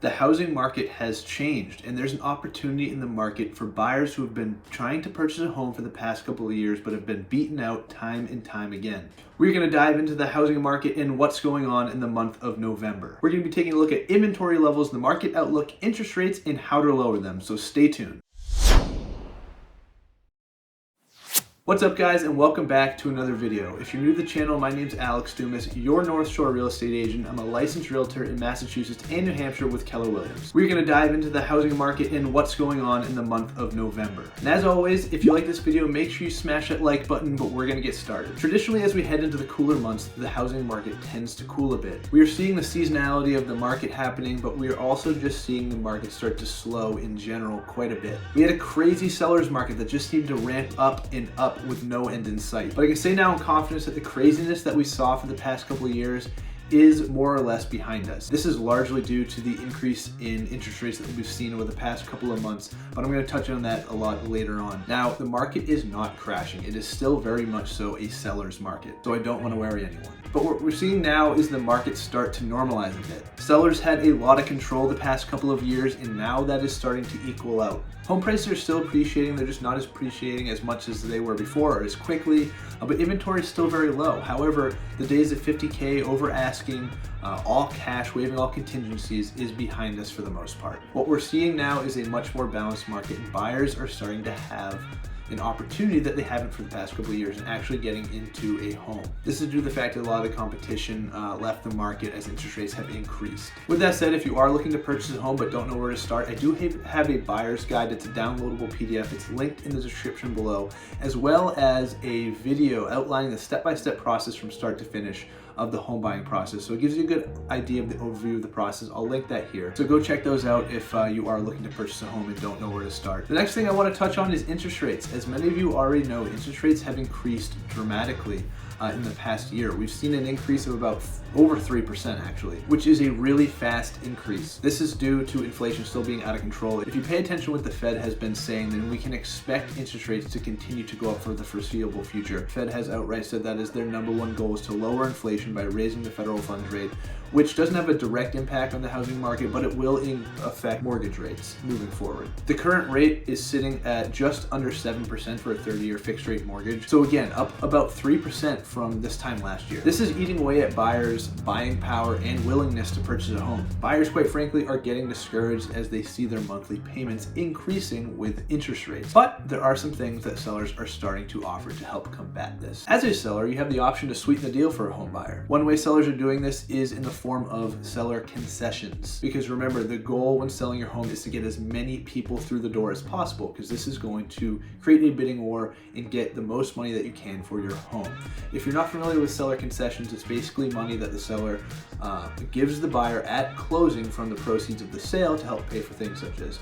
The housing market has changed, and there's an opportunity in the market for buyers who have been trying to purchase a home for the past couple of years but have been beaten out time and time again. We're going to dive into the housing market and what's going on in the month of November. We're going to be taking a look at inventory levels, the market outlook, interest rates, and how to lower them, so stay tuned. What's up guys, and welcome back to another video. If you're new to the channel, my name's Alex Dumas, your North Shore real estate agent. I'm a licensed realtor in Massachusetts and New Hampshire with Keller Williams. We're going to dive into the housing market and what's going on in the month of November. And as always, if you like this video, make sure you smash that like button, but we're going to get started. Traditionally, as we head into the cooler months, the housing market tends to cool a bit. We are seeing the seasonality of the market happening, but we are also just seeing the market start to slow in general quite a bit. We had a crazy seller's market that just seemed to ramp up and up with no end in sight. But I can say now in confidence that the craziness that we saw for the past couple of years is more or less behind us. This is largely due to the increase in interest rates that we've seen over the past couple of months, but I'm going to touch on that a lot later on. Now, the market is not crashing. It is still very much so a seller's market, so I don't want to worry anyone. But what we're seeing now is the market start to normalize a bit. Sellers had a lot of control the past couple of years, and now that is starting to equal out. Home prices are still appreciating, they're just not as appreciating as much as they were before or as quickly, but inventory is still very low. However, the days of $50K over asking, all cash, waiving all contingencies is behind us for the most part. What we're seeing now is a much more balanced market, and buyers are starting to have an opportunity that they haven't for the past couple of years in actually getting into a home. This is due to the fact that a lot of the competition left the market as interest rates have increased. With that said, if you are looking to purchase a home but don't know where to start, I do have a buyer's guide. It's a downloadable PDF. It's linked in the description below, as well as a video outlining the step-by-step process from start to finish of the home buying process. So it gives you a good idea of the overview of the process. I'll link that here. So go check those out if you are looking to purchase a home and don't know where to start. The next thing I want to touch on is interest rates. As many of you already know, interest rates have increased dramatically in the past year. We've seen an increase of about over 3% actually, which is a really fast increase. This is due to inflation still being out of control. If you pay attention to what the Fed has been saying, then we can expect interest rates to continue to go up for the foreseeable future. Fed has outright said that is their number one goal, is to lower inflation by raising the federal funds rate, which doesn't have a direct impact on the housing market, but it will affect mortgage rates moving forward. The current rate is sitting at just under 7% for a 30-year fixed rate mortgage. So again, up about 3% from this time last year. This is eating away at buyers' buying power and willingness to purchase a home. Buyers, quite frankly, are getting discouraged as they see their monthly payments increasing with interest rates. But there are some things that sellers are starting to offer to help combat this. As a seller, you have the option to sweeten the deal for a home buyer. One way sellers are doing this is in the form of seller concessions. Because remember, the goal when selling your home is to get as many people through the door as possible, because this is going to create a bidding war and get the most money that you can for your home. If you're not familiar with seller concessions, it's basically money that the seller gives the buyer at closing from the proceeds of the sale to help pay for things such as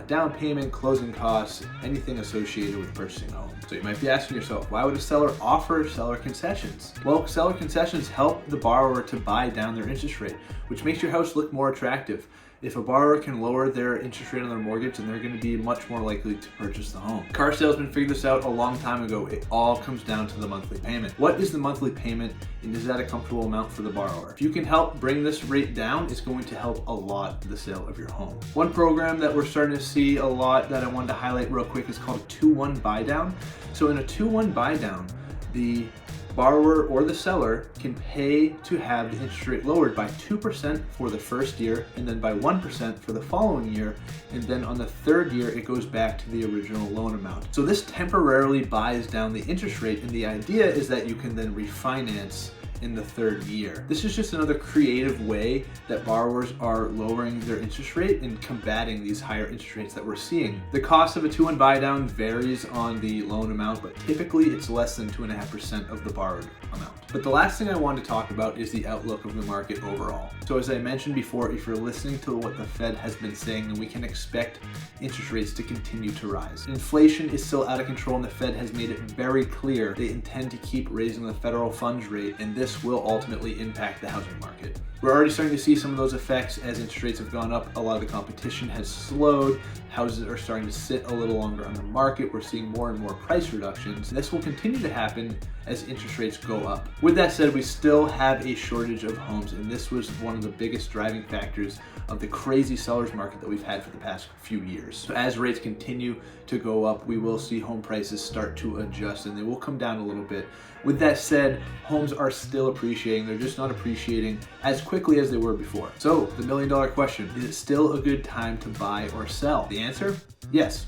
down payment, closing costs, anything associated with purchasing a home. So you might be asking yourself, why would a seller offer seller concessions? Well, seller concessions help the borrower to buy down their interest rate, which makes your house look more attractive. If a borrower can lower their interest rate on their mortgage, then they're going to be much more likely to purchase the home. Car salesmen figured this out a long time ago. It all comes down to the monthly payment. What is the monthly payment, and is that a comfortable amount for the borrower? If you can help bring this rate down, it's going to help a lot the sale of your home. One program that we're starting to see a lot that I wanted to highlight real quick is called a 2-1 buy down. So in a 2-1 buy down, the borrower or the seller can pay to have the interest rate lowered by 2% for the first year, and then by 1% for the following year, and then on the third year it goes back to the original loan amount. So this temporarily buys down the interest rate, and the idea is that you can then refinance in the third year. This is just another creative way that borrowers are lowering their interest rate and combating these higher interest rates that we're seeing. The cost of a 2-1 buy down varies on the loan amount, but typically it's less than 2.5% of the borrowed amount. But the last thing I want to talk about is the outlook of the market overall. So as I mentioned before, if you're listening to what the Fed has been saying, then we can expect interest rates to continue to rise. Inflation is still out of control, and the Fed has made it very clear they intend to keep raising the federal funds rate, and this this will ultimately impact the housing market. We're already starting to see some of those effects as interest rates have gone up. A lot of the competition has slowed. Houses are starting to sit a little longer on the market. We're seeing more and more price reductions. And this will continue to happen as interest rates go up. With that said, we still have a shortage of homes, and this was one of the biggest driving factors of the crazy seller's market that we've had for the past few years. So as rates continue to go up, we will see home prices start to adjust, and they will come down a little bit. With that said, homes are still appreciating. They're just not appreciating as quickly as they were before. So the million-dollar question, is it still a good time to buy or sell? The answer, yes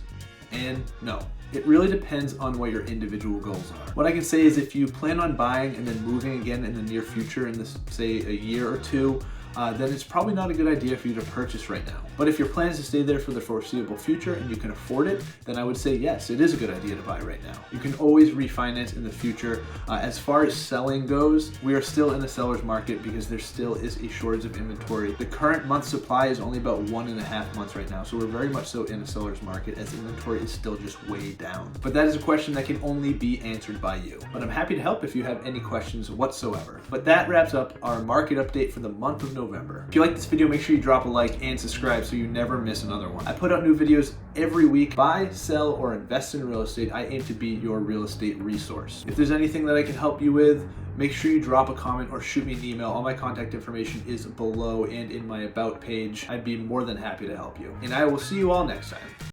and no. It really depends on what your individual goals are. What I can say is if you plan on buying and then moving again in the near future, in this, say, a year or two, then it's probably not a good idea for you to purchase right now. But if your plan is to stay there for the foreseeable future and you can afford it, then I would say yes, it is a good idea to buy right now. You can always refinance in the future. As far as selling goes, we are still in the seller's market because there still is a shortage of inventory. The current month supply is only about 1.5 months right now, so we're very much so in a seller's market as inventory is still just way down. But that is a question that can only be answered by you. But I'm happy to help if you have any questions whatsoever. But that wraps up our market update for the month of November. If you like this video, make sure you drop a like and subscribe so you never miss another one. I put out new videos every week. Buy, sell, or invest in real estate. I aim to be your real estate resource. If there's anything that I can help you with, make sure you drop a comment or shoot me an email. All my contact information is below and in my about page. I'd be more than happy to help you. And I will see you all next time.